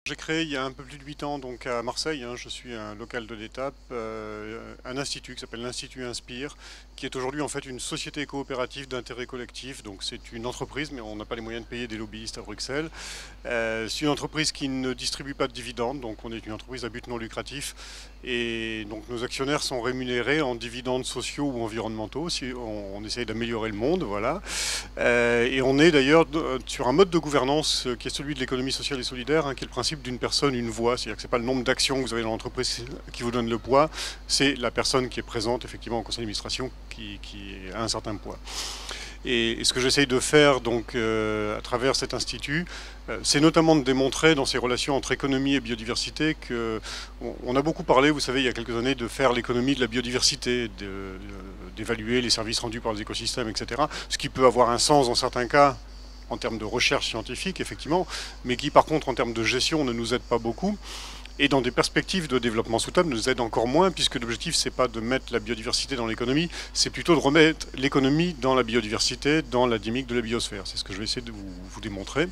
J'ai créé il y a un peu plus de 8 ans donc à Marseille, hein, je suis un local de l'étape, un institut qui s'appelle l'Institut Inspire, qui est aujourd'hui en fait une société coopérative d'intérêt collectif. Donc c'est une entreprise, mais on n'a pas les moyens de payer des lobbyistes à Bruxelles. C'est une entreprise qui ne distribue pas de dividendes, donc on est une entreprise à but non lucratif. Et donc nos actionnaires sont rémunérés en dividendes sociaux ou environnementaux, si on essaye d'améliorer le monde, voilà. Et on est d'ailleurs sur un mode de gouvernance qui est celui de l'économie sociale et solidaire, hein, qui est le principe d'une personne, une voix. C'est-à-dire que ce n'est pas le nombre d'actions que vous avez dans l'entreprise qui vous donne le poids, c'est la personne qui est présente effectivement au conseil d'administration qui a un certain poids. Et ce que j'essaye de faire donc à travers cet institut, c'est notamment de démontrer dans ces relations entre économie et biodiversité que on a beaucoup parlé, vous savez, il y a quelques années, de faire l'économie de la biodiversité, d'évaluer les services rendus par les écosystèmes, etc. Ce qui peut avoir un sens dans certains cas en termes de recherche scientifique, effectivement, mais qui par contre en termes de gestion ne nous aide pas beaucoup. Et dans des perspectives de développement soutenable nous aide encore moins, puisque l'objectif c'est pas de mettre la biodiversité dans l'économie, c'est plutôt de remettre l'économie dans la biodiversité, dans la dynamique de la biosphère. C'est ce que je vais essayer de vous démontrer.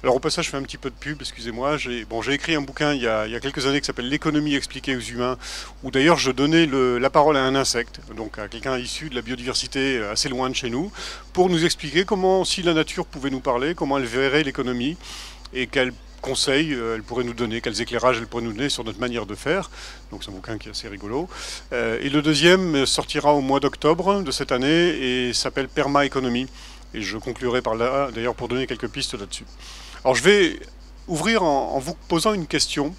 Alors au passage, je fais un petit peu de pub, excusez-moi. J'ai écrit un bouquin il y a quelques années qui s'appelle L'économie expliquée aux humains, où d'ailleurs je donnais la parole à un insecte, donc à quelqu'un issu de la biodiversité assez loin de chez nous, pour nous expliquer comment, si la nature pouvait nous parler, comment elle verrait l'économie, et quelle conseils elle pourrait nous donner, quels éclairages elle pourrait nous donner sur notre manière de faire. Donc c'est un bouquin qui est assez rigolo. Et le deuxième sortira au mois d'octobre de cette année et s'appelle Perma-économie. Et je conclurai par là, d'ailleurs, pour donner quelques pistes là-dessus. Alors je vais ouvrir en vous posant une question.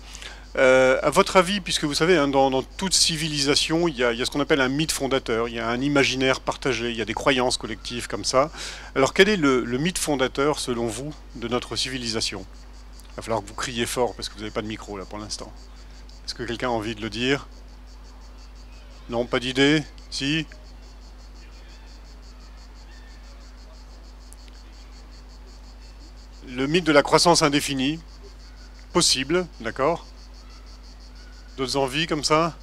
À votre avis, puisque vous savez, hein, dans toute civilisation, il y a ce qu'on appelle un mythe fondateur, il y a un imaginaire partagé, il y a des croyances collectives comme ça. Alors quel est le mythe fondateur, selon vous, de notre civilisation ? Il va falloir que vous criez fort parce que vous n'avez pas de micro là pour l'instant. Est-ce que quelqu'un a envie de le dire? Non, pas d'idée? Si? Le mythe de la croissance indéfinie. Possible, d'accord? D'autres envies comme ça?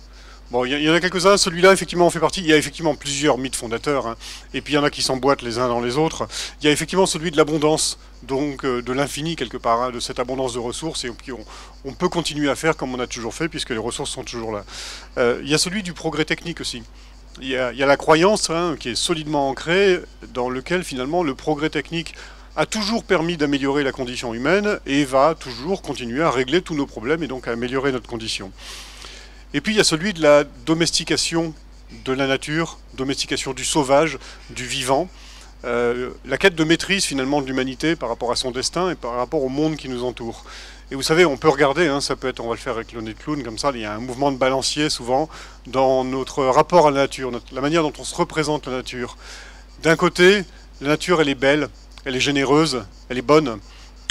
Bon, il y en a quelques-uns, celui-là effectivement en fait partie. Il y a effectivement plusieurs mythes fondateurs, hein. Et puis il y en a qui s'emboîtent les uns dans les autres. Il y a effectivement celui de l'abondance, donc de l'infini quelque part, hein, de cette abondance de ressources, et puis on peut continuer à faire comme on a toujours fait, puisque les ressources sont toujours là. Il y a celui du progrès technique aussi. Il y a la croyance, hein, qui est solidement ancrée, dans lequel finalement le progrès technique a toujours permis d'améliorer la condition humaine, et va toujours continuer à régler tous nos problèmes, et donc à améliorer notre condition. Et puis il y a celui de la domestication de la nature, domestication du sauvage, du vivant, la quête de maîtrise finalement de l'humanité par rapport à son destin et par rapport au monde qui nous entoure. Et vous savez, on peut regarder, hein, ça peut être, on va le faire avec le nez de clown, comme ça, il y a un mouvement de balancier souvent dans notre rapport à la nature, la manière dont on se représente la nature. D'un côté, la nature elle est belle, elle est généreuse, elle est bonne,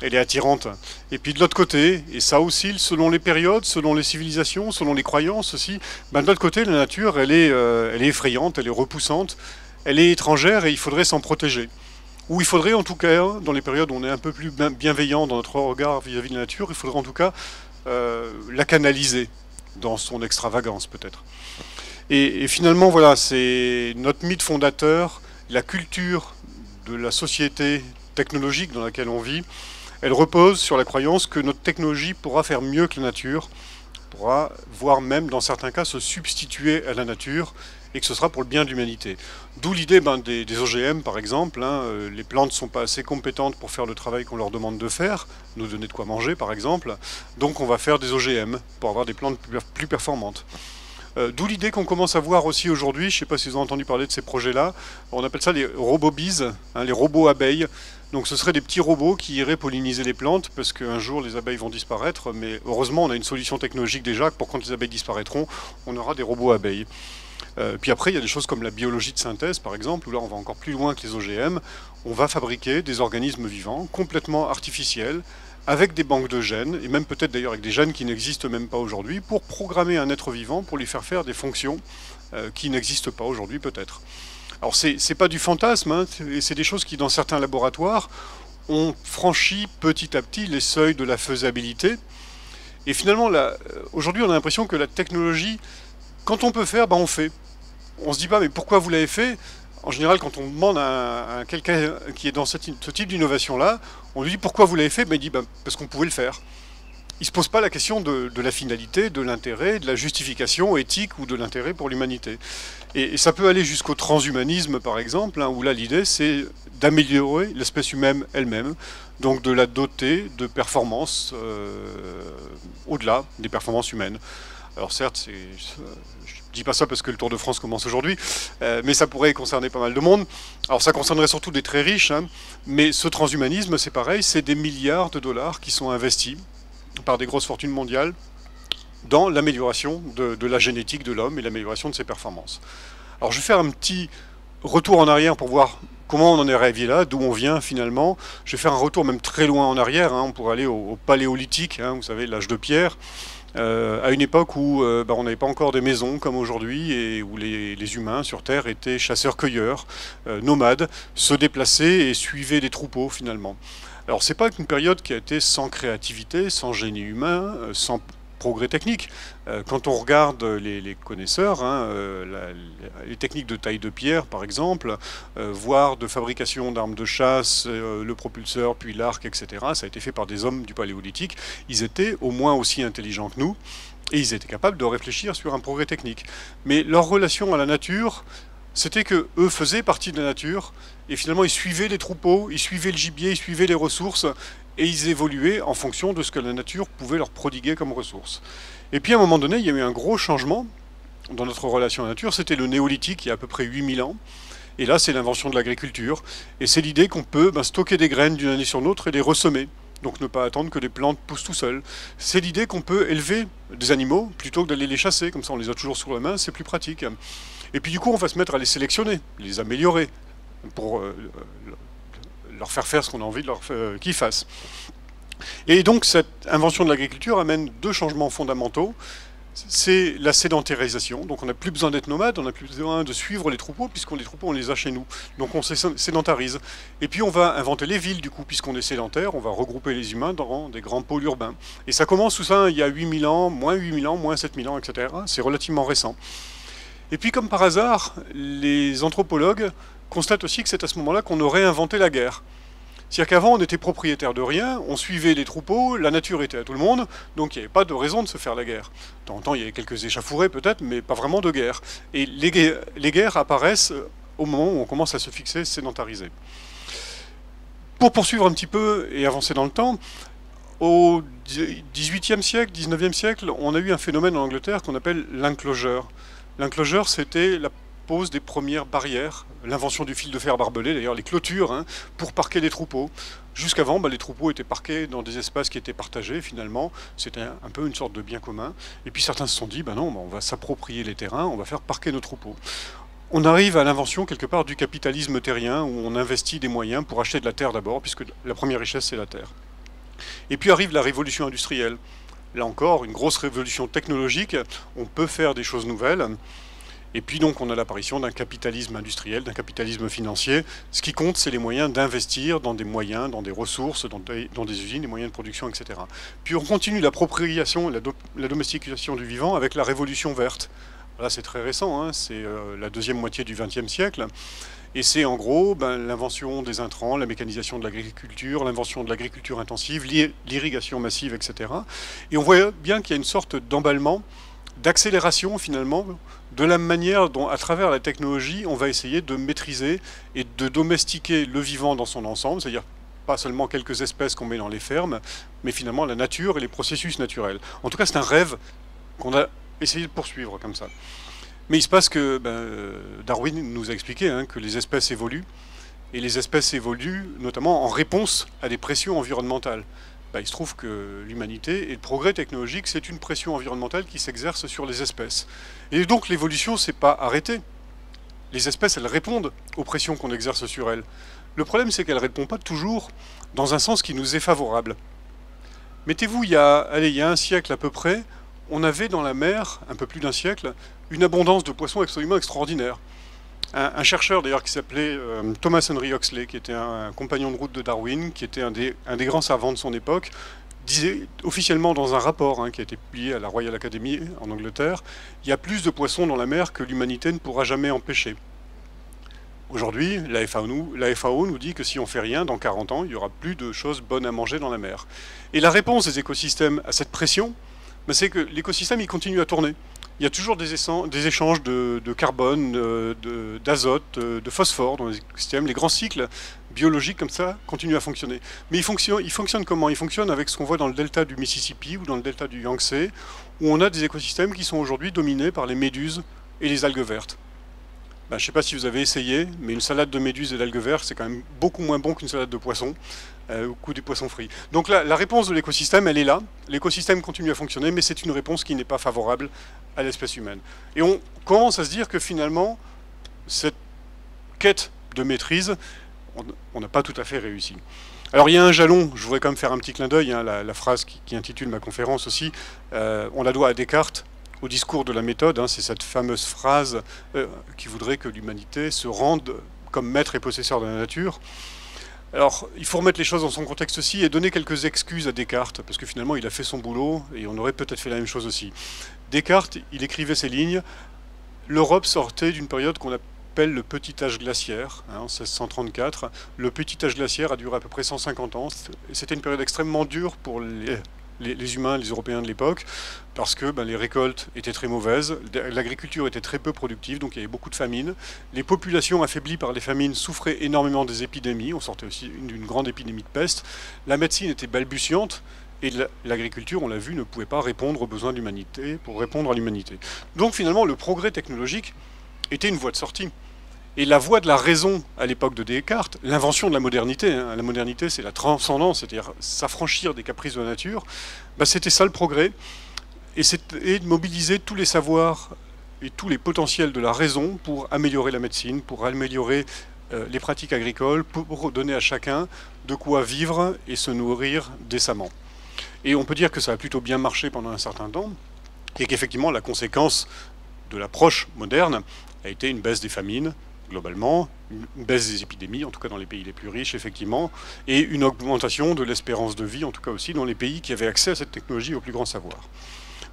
elle est attirante. Et puis de l'autre côté, et ça oscille selon les périodes, selon les civilisations, selon les croyances aussi, ben de l'autre côté, la nature, elle est effrayante, elle est repoussante, elle est étrangère et il faudrait s'en protéger. Ou il faudrait en tout cas, dans les périodes où on est un peu plus bienveillant dans notre regard vis-à-vis de la nature, il faudrait en tout cas la canaliser dans son extravagance peut-être. Et finalement, voilà, c'est notre mythe fondateur, la culture de la société technologique dans laquelle on vit. Elle repose sur la croyance que notre technologie pourra faire mieux que la nature, pourra, voire même dans certains cas, se substituer à la nature, et que ce sera pour le bien de l'humanité. D'où l'idée des OGM, par exemple. Hein, les plantes ne sont pas assez compétentes pour faire le travail qu'on leur demande de faire, nous donner de quoi manger, par exemple. Donc on va faire des OGM pour avoir des plantes plus performantes. D'où l'idée qu'on commence à voir aussi aujourd'hui, je ne sais pas si vous avez entendu parler de ces projets-là, on appelle ça les robobees, hein, les robots abeilles. Donc ce seraient des petits robots qui iraient polliniser les plantes, parce qu'un jour les abeilles vont disparaître, mais heureusement on a une solution technologique déjà, pour quand les abeilles disparaîtront, on aura des robots abeilles. Puis après il y a des choses comme la biologie de synthèse par exemple, où là on va encore plus loin que les OGM, on va fabriquer des organismes vivants complètement artificiels, avec des banques de gènes, et même peut-être d'ailleurs avec des gènes qui n'existent même pas aujourd'hui, pour programmer un être vivant, pour lui faire faire des fonctions qui n'existent pas aujourd'hui peut-être. Alors c'est pas du fantasme, hein, c'est des choses qui dans certains laboratoires ont franchi petit à petit les seuils de la faisabilité. Et finalement, aujourd'hui on a l'impression que la technologie, quand on peut faire, ben on fait. On se dit pas mais pourquoi vous l'avez fait? En général, quand on demande à quelqu'un qui est dans ce type d'innovation-là, on lui dit pourquoi vous l'avez fait, ben il dit ben, parce qu'on pouvait le faire. il ne se pose pas la question de la finalité, de l'intérêt, de la justification éthique ou de l'intérêt pour l'humanité. Et ça peut aller jusqu'au transhumanisme, par exemple, hein, où là, l'idée, c'est d'améliorer l'espèce humaine elle-même, donc de la doter de performances au-delà des performances humaines. Alors certes, je ne dis pas ça parce que le Tour de France commence aujourd'hui, mais ça pourrait concerner pas mal de monde. Alors ça concernerait surtout des très riches, hein, mais ce transhumanisme, c'est pareil, c'est des milliards de dollars qui sont investis par des grosses fortunes mondiales dans l'amélioration de la génétique de l'homme et l'amélioration de ses performances. Alors je vais faire un petit retour en arrière pour voir comment on en est arrivé là, d'où on vient finalement. Je vais faire un retour même très loin en arrière, hein, on pourrait aller au paléolithique, hein, vous savez, l'âge de pierre, à une époque où on n'avait pas encore des maisons comme aujourd'hui et où les humains sur Terre étaient chasseurs-cueilleurs, nomades, se déplaçaient et suivaient des troupeaux finalement. Alors c'est pas une période qui a été sans créativité, sans génie humain, sans progrès technique. Quand on regarde les connaisseurs, hein, les techniques de taille de pierre par exemple, voire de fabrication d'armes de chasse, le propulseur, puis l'arc, etc., ça a été fait par des hommes du paléolithique, ils étaient au moins aussi intelligents que nous, et ils étaient capables de réfléchir sur un progrès technique. Mais leur relation à la nature, c'était que eux faisaient partie de la nature, et finalement ils suivaient les troupeaux, ils suivaient le gibier, ils suivaient les ressources, et ils évoluaient en fonction de ce que la nature pouvait leur prodiguer comme ressources. Et puis à un moment donné, il y a eu un gros changement dans notre relation à la nature, c'était le néolithique il y a à peu près 8000 ans, et là c'est l'invention de l'agriculture, et c'est l'idée qu'on peut stocker des graines d'une année sur l'autre et les ressemer. Donc ne pas attendre que les plantes poussent tout seules. C'est l'idée qu'on peut élever des animaux plutôt que d'aller les chasser, comme ça on les a toujours sous la main, c'est plus pratique. Et puis du coup on va se mettre à les sélectionner, les améliorer, pour leur faire faire ce qu'on a envie de qu'ils fassent. Et donc cette invention de l'agriculture amène deux changements fondamentaux. C'est la sédentarisation, donc on n'a plus besoin d'être nomade, on n'a plus besoin de suivre les troupeaux, les troupeaux on les a chez nous, donc on sédentarise. Et puis on va inventer les villes du coup, puisqu'on est sédentaire, on va regrouper les humains dans des grands pôles urbains. Et ça commence tout ça il y a 8000 ans, moins 8000 ans, moins 7000 ans, etc. C'est relativement récent. Et puis comme par hasard, les anthropologues constatent aussi que c'est à ce moment-là qu'on aurait inventé la guerre. C'est-à-dire qu'avant, on était propriétaire de rien, on suivait les troupeaux, la nature était à tout le monde, donc il n'y avait pas de raison de se faire la guerre. De temps en temps, il y avait quelques échauffourées peut-être, mais pas vraiment de guerre. Et les guerres apparaissent au moment où on commence à se fixer, sédentariser. Pour poursuivre un petit peu et avancer dans le temps, au XVIIIe siècle, XIXe siècle, on a eu un phénomène en Angleterre qu'on appelle l'enclosure. L'enclosure, c'était la pose des premières barrières, l'invention du fil de fer barbelé, d'ailleurs les clôtures, hein, pour parquer les troupeaux. Jusqu'avant, les troupeaux étaient parqués dans des espaces qui étaient partagés, finalement, c'était un peu une sorte de bien commun. Et puis certains se sont dit, non, on va s'approprier les terrains, on va faire parquer nos troupeaux. On arrive à l'invention quelque part du capitalisme terrien, où on investit des moyens pour acheter de la terre d'abord, puisque la première richesse c'est la terre. Et puis arrive la révolution industrielle. Là encore, une grosse révolution technologique, on peut faire des choses nouvelles. Et puis donc on a l'apparition d'un capitalisme industriel, d'un capitalisme financier. Ce qui compte, c'est les moyens d'investir dans des moyens, dans des ressources, dans des usines, des moyens de production, etc. Puis on continue l'appropriation, la domestication du vivant avec la révolution verte. Là c'est très récent, hein, c'est la deuxième moitié du XXe siècle. Et c'est en gros l'invention des intrants, la mécanisation de l'agriculture, l'invention de l'agriculture intensive, l'irrigation massive, etc. Et on voit bien qu'il y a une sorte d'emballement, d'accélération finalement, de la manière dont, à travers la technologie, on va essayer de maîtriser et de domestiquer le vivant dans son ensemble, c'est-à-dire pas seulement quelques espèces qu'on met dans les fermes, mais finalement la nature et les processus naturels. En tout cas, c'est un rêve qu'on a essayé de poursuivre comme ça. Mais il se passe que Darwin nous a expliqué que les espèces évoluent, et les espèces évoluent notamment en réponse à des pressions environnementales. Il se trouve que l'humanité et le progrès technologique, c'est une pression environnementale qui s'exerce sur les espèces. Et donc l'évolution ne s'est pas arrêtée. Les espèces, elles répondent aux pressions qu'on exerce sur elles. Le problème, c'est qu'elles ne répondent pas toujours dans un sens qui nous est favorable. Mettez-vous, il y a un siècle à peu près, on avait dans la mer, un peu plus d'un siècle, une abondance de poissons absolument extraordinaire. Un chercheur d'ailleurs qui s'appelait Thomas Henry Huxley, qui était un compagnon de route de Darwin, qui était un des grands savants de son époque, disait officiellement dans un rapport qui a été publié à la Royal Academy en Angleterre, il y a plus de poissons dans la mer que l'humanité ne pourra jamais empêcher. Aujourd'hui, la FAO nous dit que si on fait rien, dans 40 ans, il n'y aura plus de choses bonnes à manger dans la mer. Et la réponse des écosystèmes à cette pression, ben, c'est que l'écosystème il continue à tourner. Il y a toujours des échanges de carbone, d'azote, de phosphore dans les écosystèmes. Les grands cycles biologiques comme ça continuent à fonctionner. Mais ils fonctionnent comment? Ils fonctionnent avec ce qu'on voit dans le delta du Mississippi ou dans le delta du Yangtze, où on a des écosystèmes qui sont aujourd'hui dominés par les méduses et les algues vertes. Ben, je ne sais pas si vous avez essayé, mais une salade de méduses et d'algues vertes, c'est quand même beaucoup moins bon qu'une salade de poisson ou des poissons frits. Donc là, la réponse de l'écosystème, elle est là. L'écosystème continue à fonctionner, mais c'est une réponse qui n'est pas favorable à l'espèce humaine. Et on commence à se dire que finalement, cette quête de maîtrise, on n'a pas tout à fait réussi. Alors il y a un jalon, je voudrais quand même faire un petit clin d'œil, hein, la phrase qui intitule ma conférence aussi, on la doit à Descartes, au discours de la méthode, hein, c'est cette fameuse phrase qui voudrait que l'humanité se rende comme maître et possesseur de la nature. Alors, il faut remettre les choses dans son contexte aussi et donner quelques excuses à Descartes, parce que finalement, il a fait son boulot et on aurait peut-être fait la même chose aussi. Descartes, il écrivait ces lignes. L'Europe sortait d'une période qu'on appelle le petit âge glaciaire, hein, en 1634. Le petit âge glaciaire a duré à peu près 150 ans. C'était une période extrêmement dure pour les humains, les Européens de l'époque, parce que les récoltes étaient très mauvaises, l'agriculture était très peu productive, donc il y avait beaucoup de famines. Les populations affaiblies par les famines souffraient énormément des épidémies, on sortait aussi d'une grande épidémie de peste. La médecine était balbutiante, et l'agriculture, on l'a vu, ne pouvait pas répondre aux besoins de l'humanité, pour répondre à l'humanité. Donc finalement, le progrès technologique était une voie de sortie. Et la voie de la raison à l'époque de Descartes, l'invention de la modernité, hein, la modernité c'est la transcendance, c'est-à-dire s'affranchir des caprices de la nature, c'était ça le progrès, et de mobiliser tous les savoirs et tous les potentiels de la raison pour améliorer la médecine, pour améliorer les pratiques agricoles, pour donner à chacun de quoi vivre et se nourrir décemment. Et on peut dire que ça a plutôt bien marché pendant un certain temps, et qu'effectivement la conséquence de l'approche moderne a été une baisse des famines, globalement, une baisse des épidémies, en tout cas dans les pays les plus riches, effectivement, et une augmentation de l'espérance de vie, en tout cas aussi dans les pays qui avaient accès à cette technologie au plus grand savoir.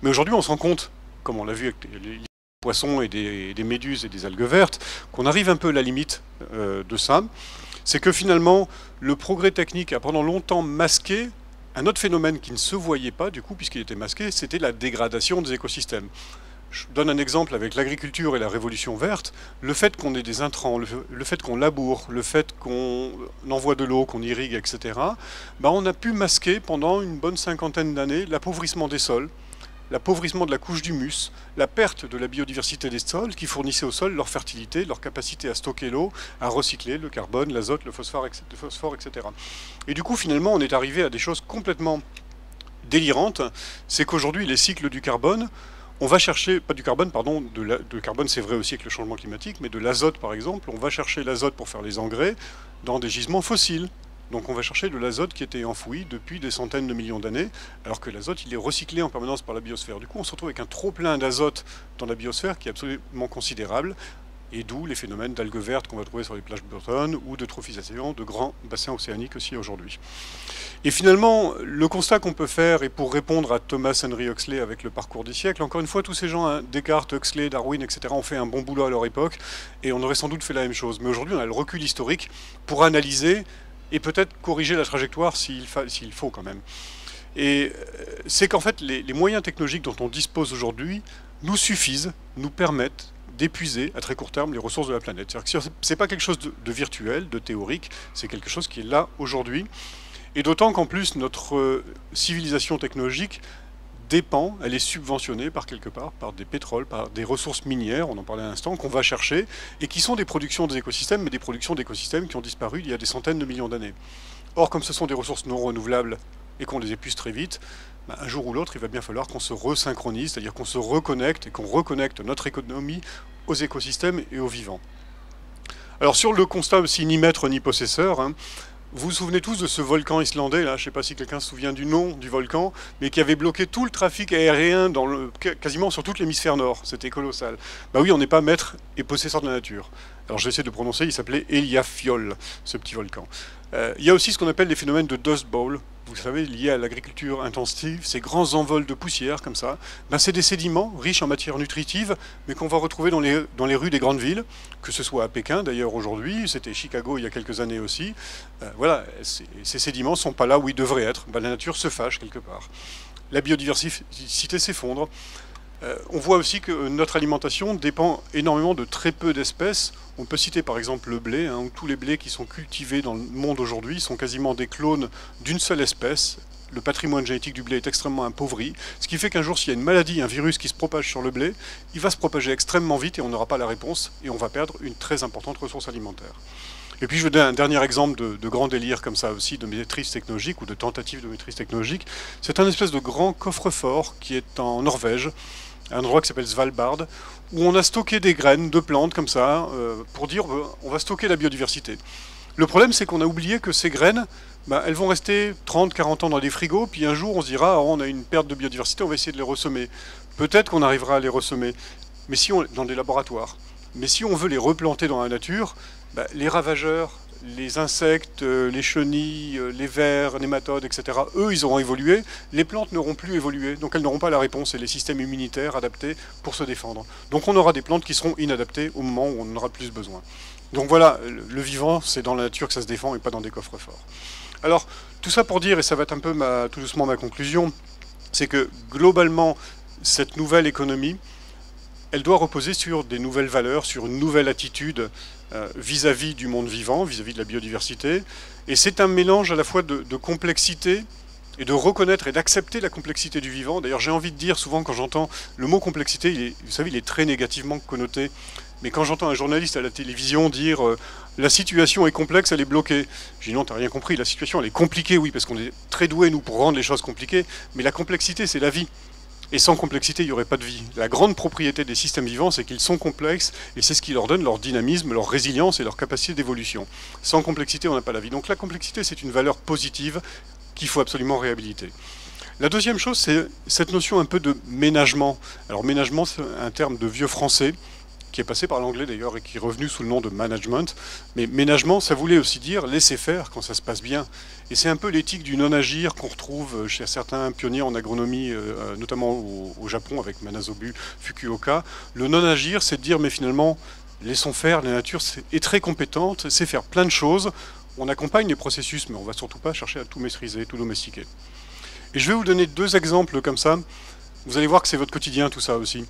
Mais aujourd'hui, on se rend compte, comme on l'a vu avec les poissons et des méduses et des algues vertes, qu'on arrive un peu à la limite de ça. C'est que finalement, le progrès technique a pendant longtemps masqué un autre phénomène qui ne se voyait pas, du coup, puisqu'il était masqué, c'était la dégradation des écosystèmes. Je donne un exemple avec l'agriculture et la révolution verte. Le fait qu'on ait des intrants, le fait qu'on laboure, le fait qu'on envoie de l'eau, qu'on irrigue, etc., on a pu masquer pendant une bonne cinquantaine d'années l'appauvrissement des sols, l'appauvrissement de la couche d'humus, la perte de la biodiversité des sols qui fournissaient aux sols leur fertilité, leur capacité à stocker l'eau, à recycler le carbone, l'azote, le phosphore, etc. Et du coup, finalement, on est arrivé à des choses complètement délirantes. C'est qu'aujourd'hui, les cycles du carbone, on va chercher, pas du carbone, pardon, de carbone c'est vrai aussi avec le changement climatique, mais de l'azote par exemple, on va chercher l'azote pour faire les engrais dans des gisements fossiles. Donc on va chercher de l'azote qui était enfoui depuis des centaines de millions d'années, alors que l'azote il est recyclé en permanence par la biosphère. Du coup on se retrouve avec un trop plein d'azote dans la biosphère qui est absolument considérable, et d'où les phénomènes d'algues vertes qu'on va trouver sur les plages bretonnes ou de trophisation de grands bassins océaniques aussi aujourd'hui. Et finalement, le constat qu'on peut faire, et pour répondre à Thomas Henry Huxley avec le parcours des siècles, encore une fois, tous ces gens, hein, Descartes, Huxley, Darwin, etc., ont fait un bon boulot à leur époque, et on aurait sans doute fait la même chose. Mais aujourd'hui, on a le recul historique pour analyser et peut-être corriger la trajectoire s'il faut quand même. Et c'est qu'en fait, les moyens technologiques dont on dispose aujourd'hui nous suffisent, nous permettent d'épuiser à très court terme les ressources de la planète. Ce n'est pas quelque chose de virtuel, de théorique, c'est quelque chose qui est là aujourd'hui. Et d'autant qu'en plus, notre civilisation technologique dépend, elle est subventionnée par quelque part, par des pétroles, par des ressources minières, on en parlait à l'instant, qu'on va chercher, et qui sont des productions des écosystèmes, mais des productions d'écosystèmes qui ont disparu il y a des centaines de millions d'années. Or, comme ce sont des ressources non renouvelables et qu'on les épuise très vite, un jour ou l'autre, il va bien falloir qu'on se resynchronise, c'est-à-dire qu'on se reconnecte et qu'on reconnecte notre économie aux écosystèmes et aux vivants. Alors sur le constat aussi ni maître ni possesseur, hein, vous vous souvenez tous de ce volcan islandais, là, je ne sais pas si quelqu'un se souvient du nom du volcan, mais qui avait bloqué tout le trafic aérien quasiment sur tout l'hémisphère nord. C'était colossal. Bah oui, on n'est pas maître et possesseur de la nature. Alors je vais essayer de prononcer, il s'appelait Eyjafjallajökull, ce petit volcan. Il y a aussi ce qu'on appelle les phénomènes de Dust Bowl. vous savez, liés à l'agriculture intensive, ces grands envols de poussière comme ça, ben c'est des sédiments riches en matière nutritive, mais qu'on va retrouver dans les rues des grandes villes, que ce soit à Pékin d'ailleurs aujourd'hui, c'était Chicago il y a quelques années aussi. Voilà, ces sédiments ne sont pas là où ils devraient être. Ben, la nature se fâche quelque part. La biodiversité s'effondre. On voit aussi que notre alimentation dépend énormément de très peu d'espèces. On peut citer par exemple le blé, hein, où tous les blés qui sont cultivés dans le monde aujourd'hui sont quasiment des clones d'une seule espèce. Le patrimoine génétique du blé est extrêmement appauvri, ce qui fait qu'un jour, s'il y a une maladie, un virus qui se propage sur le blé, il va se propager extrêmement vite et on n'aura pas la réponse et on va perdre une très importante ressource alimentaire. Et puis je vous donne un dernier exemple de grand délire comme ça aussi, de maîtrise technologique ou de tentative de maîtrise technologique. C'est un espèce de grand coffre-fort qui est en Norvège, un endroit qui s'appelle Svalbard, où on a stocké des graines de plantes comme ça, pour dire on va stocker la biodiversité. Le problème, c'est qu'on a oublié que ces graines, elles vont rester 30-40 ans dans des frigos, puis un jour on se dira on a une perte de biodiversité, on va essayer de les ressemer. Peut-être qu'on arrivera à les ressemer, mais si on, dans des laboratoires. Mais si on veut les replanter dans la nature, les ravageurs, les insectes, les chenilles, les vers, nématodes, etc., eux, ils auront évolué. Les plantes n'auront plus évolué, donc elles n'auront pas la réponse et les systèmes immunitaires adaptés pour se défendre. Donc on aura des plantes qui seront inadaptées au moment où on en aura plus besoin. Donc voilà, le vivant, c'est dans la nature que ça se défend et pas dans des coffres-forts. Alors, tout ça pour dire, et ça va être un peu tout doucement ma conclusion, c'est que globalement, cette nouvelle économie, elle doit reposer sur des nouvelles valeurs, sur une nouvelle attitude vis-à-vis du monde vivant, vis-à-vis de la biodiversité. Et c'est un mélange à la fois de complexité et de reconnaître et d'accepter la complexité du vivant. D'ailleurs, j'ai envie de dire souvent quand j'entends le mot complexité, vous savez, il est très négativement connoté. Mais quand j'entends un journaliste à la télévision dire la situation est complexe, elle est bloquée. Je dis non, t'as rien compris, la situation elle est compliquée, oui, parce qu'on est très doués, nous, pour rendre les choses compliquées. Mais la complexité, c'est la vie. Et sans complexité, il n'y aurait pas de vie. La grande propriété des systèmes vivants, c'est qu'ils sont complexes, et c'est ce qui leur donne leur dynamisme, leur résilience et leur capacité d'évolution. Sans complexité, on n'a pas la vie. Donc la complexité, c'est une valeur positive qu'il faut absolument réhabiliter. La deuxième chose, c'est cette notion un peu de ménagement. Alors ménagement, c'est un terme de vieux français, qui est passé par l'anglais d'ailleurs et qui est revenu sous le nom de management. Mais ménagement, ça voulait aussi dire laisser faire quand ça se passe bien. Et c'est un peu l'éthique du non-agir qu'on retrouve chez certains pionniers en agronomie, notamment au Japon avec Manazobu Fukuoka. Le non-agir, c'est de dire mais finalement, laissons faire, la nature est très compétente, sait faire plein de choses. On accompagne les processus, mais on ne va surtout pas chercher à tout maîtriser, tout domestiquer. Et je vais vous donner deux exemples comme ça. Vous allez voir que c'est votre quotidien tout ça aussi.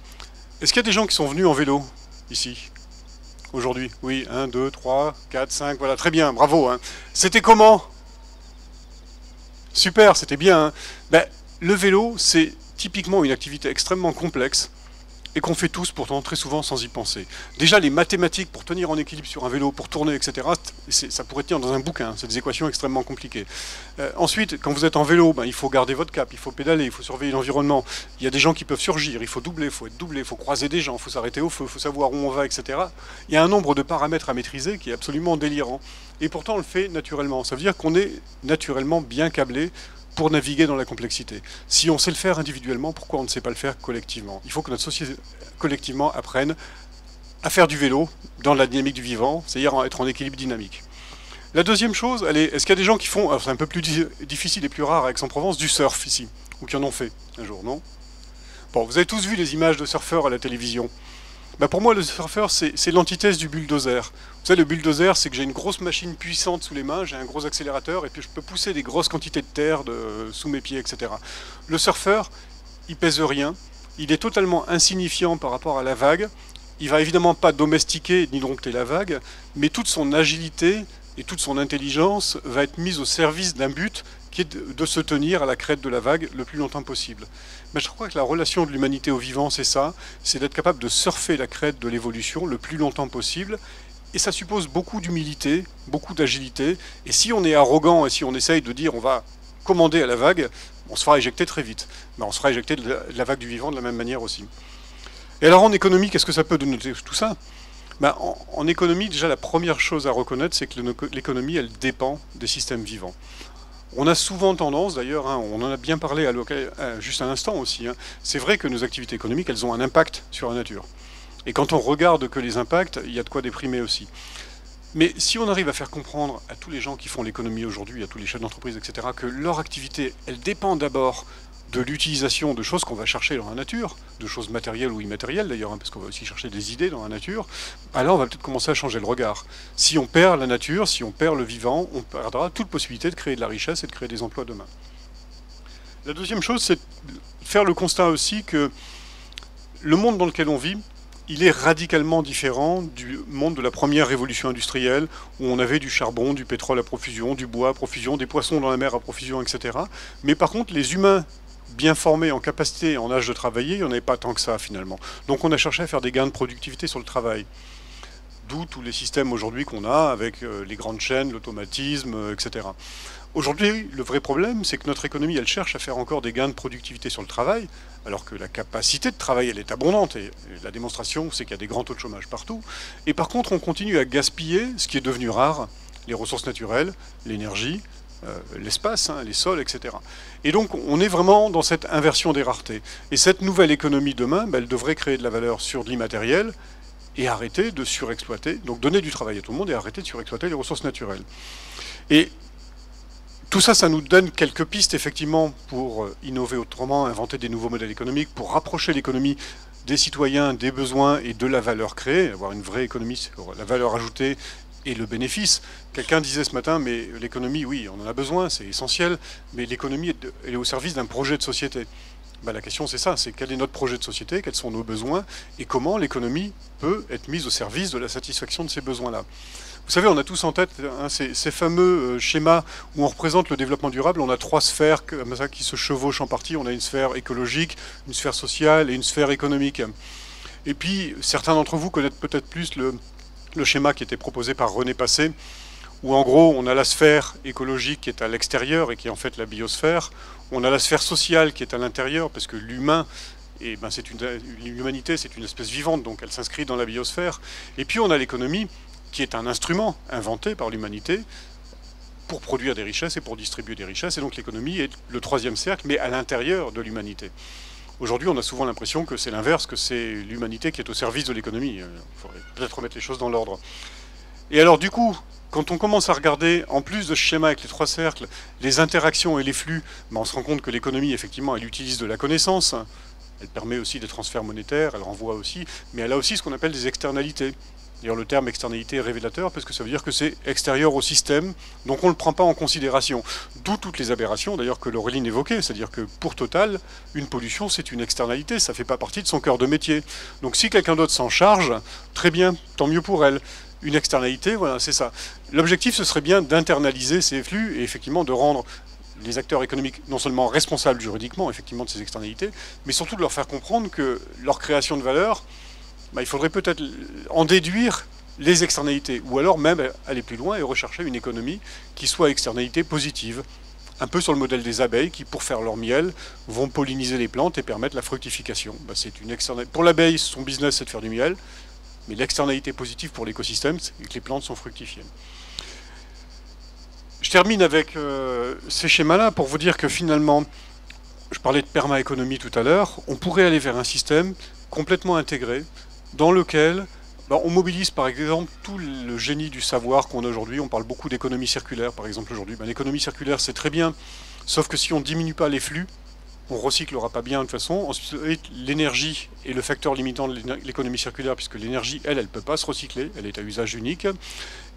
Est-ce qu'il y a des gens qui sont venus en vélo ici, aujourd'hui? Oui, 1, 2, 3, 4, 5, voilà, très bien, bravo. Hein. C'était comment? Super, c'était bien. Hein. Le vélo, c'est typiquement une activité extrêmement complexe et qu'on fait tous pourtant très souvent sans y penser. Déjà, les mathématiques pour tenir en équilibre sur un vélo, pour tourner, etc., ça pourrait tenir dans un bouquin, c'est des équations extrêmement compliquées. Ensuite, quand vous êtes en vélo, il faut garder votre cap, il faut pédaler, il faut surveiller l'environnement. Il y a des gens qui peuvent surgir, il faut doubler, il faut être doublé, il faut croiser des gens, il faut s'arrêter au feu, il faut savoir où on va, etc. Il y a un nombre de paramètres à maîtriser qui est absolument délirant. Et pourtant, on le fait naturellement. Ça veut dire qu'on est naturellement bien câblé pour naviguer dans la complexité. Si on sait le faire individuellement, pourquoi on ne sait pas le faire collectivement? Il faut que notre société collectivement apprenne à faire du vélo dans la dynamique du vivant, c'est-à-dire être en équilibre dynamique. La deuxième chose, est-ce qu'il y a des gens qui font, c'est un peu plus difficile et plus rare à Aix-en-Provence, du surf ici, ou qui en ont fait un jour, non? Bon, vous avez tous vu les images de surfeurs à la télévision. Pour moi, le surfeur, c'est l'antithèse du bulldozer. Vous savez, le bulldozer, c'est que j'ai une grosse machine puissante sous les mains, j'ai un gros accélérateur, et puis je peux pousser des grosses quantités de terre sous mes pieds, etc. Le surfeur, il pèse rien, il est totalement insignifiant par rapport à la vague, il va évidemment pas domestiquer ni dompter la vague, mais toute son agilité et toute son intelligence va être mise au service d'un but qui est de se tenir à la crête de la vague le plus longtemps possible. Je crois que la relation de l'humanité au vivant, c'est ça, c'est d'être capable de surfer la crête de l'évolution le plus longtemps possible, et ça suppose beaucoup d'humilité, beaucoup d'agilité, et si on est arrogant et si on essaye de dire on va commander à la vague, on se fera éjecter très vite. On se fera éjecter de la vague du vivant de la même manière aussi. Et alors en économie, qu'est-ce que ça peut donner tout ça? En économie, déjà la première chose à reconnaître, c'est que l'économie, elle dépend des systèmes vivants. On a souvent tendance, d'ailleurs, on en a bien parlé juste un instant aussi, c'est vrai que nos activités économiques, elles ont un impact sur la nature. Et quand on regarde que les impacts, il y a de quoi déprimer aussi. Mais si on arrive à faire comprendre à tous les gens qui font l'économie aujourd'hui, à tous les chefs d'entreprise, etc., que leur activité, elle dépend d'abord de l'utilisation de choses qu'on va chercher dans la nature, de choses matérielles ou immatérielles d'ailleurs, hein, parce qu'on va aussi chercher des idées dans la nature, alors on va peut-être commencer à changer le regard. Si on perd la nature, si on perd le vivant, on perdra toute possibilité de créer de la richesse et de créer des emplois demain. La deuxième chose, c'est de faire le constat aussi que le monde dans lequel on vit, il est radicalement différent du monde de la première révolution industrielle, où on avait du charbon, du pétrole à profusion, du bois à profusion, des poissons dans la mer à profusion, etc. Mais par contre, les humains bien formés, en capacité, en âge de travailler, il n'y en avait pas tant que ça finalement. Donc on a cherché à faire des gains de productivité sur le travail. D'où tous les systèmes aujourd'hui qu'on a avec les grandes chaînes, l'automatisme, etc. Aujourd'hui, le vrai problème, c'est que notre économie, elle cherche à faire encore des gains de productivité sur le travail, alors que la capacité de travail, elle est abondante. Et la démonstration, c'est qu'il y a des grands taux de chômage partout. Et par contre, on continue à gaspiller ce qui est devenu rare, les ressources naturelles, l'énergie, l'espace, hein, les sols, etc. Et donc, on est vraiment dans cette inversion des raretés. Et cette nouvelle économie demain, elle devrait créer de la valeur sur de l'immatériel et arrêter de surexploiter, donc donner du travail à tout le monde et arrêter de surexploiter les ressources naturelles. Et tout ça, ça nous donne quelques pistes, effectivement, pour innover autrement, inventer des nouveaux modèles économiques, pour rapprocher l'économie des citoyens, des besoins et de la valeur créée, avoir une vraie économie sur la valeur ajoutée et le bénéfice. Quelqu'un disait ce matin, mais l'économie, oui, on en a besoin, c'est essentiel, mais l'économie, elle est au service d'un projet de société. Ben, la question, c'est ça, c'est quel est notre projet de société, quels sont nos besoins, et comment l'économie peut être mise au service de la satisfaction de ces besoins-là. Vous savez, on a tous en tête hein, ces fameux schémas où on représente le développement durable. On a trois sphères comme ça, qui se chevauchent en partie. On a une sphère écologique, une sphère sociale et une sphère économique. Et puis, certains d'entre vous connaissent peut-être plus le schéma qui était proposé par René Passé, où en gros, on a la sphère écologique qui est à l'extérieur et qui est en fait la biosphère. On a la sphère sociale qui est à l'intérieur, parce que l'humain, l'humanité, c'est une espèce vivante, donc elle s'inscrit dans la biosphère. Et puis, on a l'économie, qui est un instrument inventé par l'humanité pour produire des richesses et pour distribuer des richesses. Et donc l'économie est le troisième cercle, mais à l'intérieur de l'humanité. Aujourd'hui, on a souvent l'impression que c'est l'inverse, que c'est l'humanité qui est au service de l'économie. Il faudrait peut-être remettre les choses dans l'ordre. Et alors du coup, quand on commence à regarder, en plus de ce schéma avec les trois cercles, les interactions et les flux, on se rend compte que l'économie, effectivement, elle utilise de la connaissance. Elle permet aussi des transferts monétaires, elle renvoie aussi, mais elle a aussi ce qu'on appelle des externalités. D'ailleurs, le terme externalité est révélateur parce que ça veut dire que c'est extérieur au système, donc on ne le prend pas en considération. D'où toutes les aberrations, d'ailleurs, que Laureline évoquait, c'est-à-dire que pour Total, une pollution, c'est une externalité, ça ne fait pas partie de son cœur de métier. Donc si quelqu'un d'autre s'en charge, très bien, tant mieux pour elle. Une externalité, voilà, c'est ça. L'objectif, ce serait bien d'internaliser ces flux et effectivement de rendre les acteurs économiques non seulement responsables juridiquement, effectivement, de ces externalités, mais surtout de leur faire comprendre que leur création de valeur, il faudrait peut-être en déduire les externalités, ou alors même aller plus loin et rechercher une économie qui soit externalité positive, un peu sur le modèle des abeilles qui, pour faire leur miel, vont polliniser les plantes et permettre la fructification. C'est une externalité. Pour l'abeille, son business, c'est de faire du miel, mais l'externalité positive pour l'écosystème, c'est que les plantes sont fructifiées. Je termine avec ces schémas-là pour vous dire que finalement, je parlais de permaéconomie tout à l'heure, on pourrait aller vers un système complètement intégré, dans lequel on mobilise par exemple tout le génie du savoir qu'on a aujourd'hui. On parle beaucoup d'économie circulaire par exemple aujourd'hui. L'économie circulaire c'est très bien, sauf que si on ne diminue pas les flux, on ne recyclera pas bien de toute façon. Ensuite, l'énergie est le facteur limitant de l'économie circulaire, puisque l'énergie, elle ne peut pas se recycler, elle est à usage unique.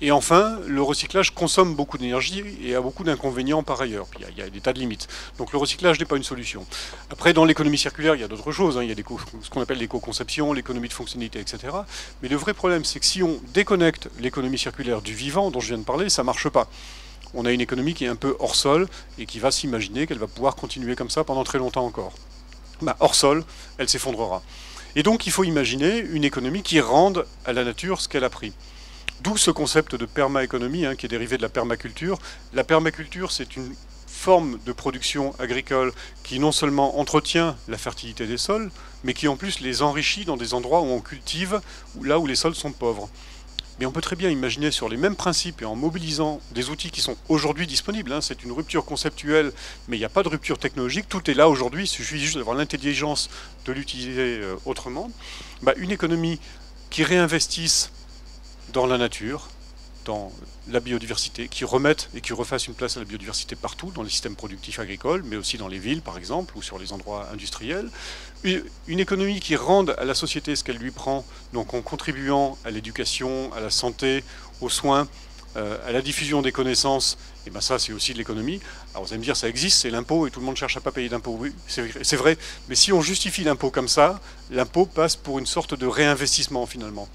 Et enfin, le recyclage consomme beaucoup d'énergie et a beaucoup d'inconvénients par ailleurs. Puis il y a des tas de limites. Donc le recyclage n'est pas une solution. Après, dans l'économie circulaire, il y a d'autres choses. Il y a ce qu'on appelle l'éco-conception, l'économie de fonctionnalité, etc. Mais le vrai problème, c'est que si on déconnecte l'économie circulaire du vivant, dont je viens de parler, ça ne marche pas. On a une économie qui est un peu hors sol et qui va s'imaginer qu'elle va pouvoir continuer comme ça pendant très longtemps encore. Hors sol, elle s'effondrera. Et donc il faut imaginer une économie qui rende à la nature ce qu'elle a pris. D'où ce concept de permaéconomie qui est dérivé de la permaculture. La permaculture, c'est une forme de production agricole qui non seulement entretient la fertilité des sols, mais qui en plus les enrichit dans des endroits où on cultive, là où les sols sont pauvres. Mais on peut très bien imaginer sur les mêmes principes et en mobilisant des outils qui sont aujourd'hui disponibles. C'est une rupture conceptuelle, mais il n'y a pas de rupture technologique. Tout est là aujourd'hui, il suffit juste d'avoir l'intelligence de l'utiliser autrement. Une économie qui réinvestisse dans la nature, dans la biodiversité, qui remettent et qui refassent une place à la biodiversité partout, dans les systèmes productifs agricoles, mais aussi dans les villes, par exemple, ou sur les endroits industriels. Une économie qui rende à la société ce qu'elle lui prend, donc en contribuant à l'éducation, à la santé, aux soins, à la diffusion des connaissances, et bien ça c'est aussi de l'économie. Alors vous allez me dire ça existe, c'est l'impôt et tout le monde cherche à pas payer d'impôt. Oui, c'est vrai, mais si on justifie l'impôt comme ça, l'impôt passe pour une sorte de réinvestissement finalement.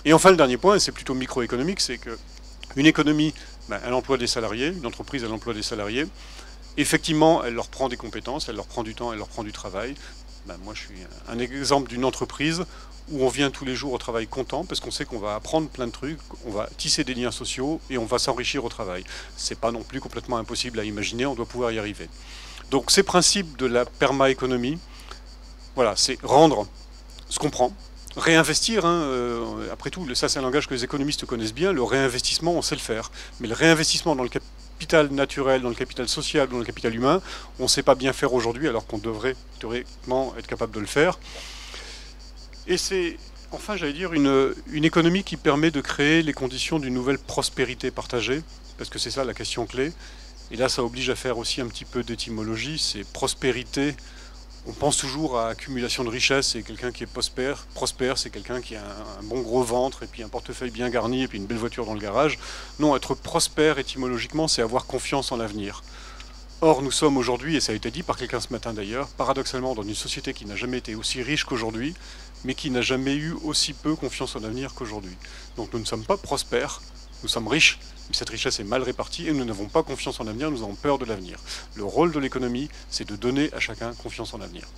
Et enfin le dernier point, et c'est plutôt microéconomique, c'est qu'une économie, elle emploie des salariés, une entreprise elle emploie des salariés, effectivement elle leur prend des compétences, elle leur prend du temps, elle leur prend du travail. Moi je suis un exemple d'une entreprise où on vient tous les jours au travail content parce qu'on sait qu'on va apprendre plein de trucs, on va tisser des liens sociaux et on va s'enrichir au travail. C'est pas non plus complètement impossible à imaginer, on doit pouvoir y arriver. Donc ces principes de la permaéconomie, voilà, c'est rendre ce qu'on prend, réinvestir, après tout, ça c'est un langage que les économistes connaissent bien, le réinvestissement on sait le faire, mais le réinvestissement dans le capital naturel, dans le capital social, dans le capital humain, on ne sait pas bien faire aujourd'hui alors qu'on devrait théoriquement être capable de le faire. Et c'est, enfin, j'allais dire, une économie qui permet de créer les conditions d'une nouvelle prospérité partagée, parce que c'est ça la question clé. Et là, ça oblige à faire aussi un petit peu d'étymologie. C'est prospérité. On pense toujours à accumulation de richesses, c'est quelqu'un qui est prospère. Prospère, c'est quelqu'un qui a un bon gros ventre, et puis un portefeuille bien garni, et puis une belle voiture dans le garage. Non, être prospère, étymologiquement, c'est avoir confiance en l'avenir. Or, nous sommes aujourd'hui, et ça a été dit par quelqu'un ce matin d'ailleurs, paradoxalement dans une société qui n'a jamais été aussi riche qu'aujourd'hui, mais qui n'a jamais eu aussi peu confiance en l'avenir qu'aujourd'hui. Donc nous ne sommes pas prospères, nous sommes riches, mais cette richesse est mal répartie et nous n'avons pas confiance en l'avenir, nous avons peur de l'avenir. Le rôle de l'économie, c'est de donner à chacun confiance en l'avenir.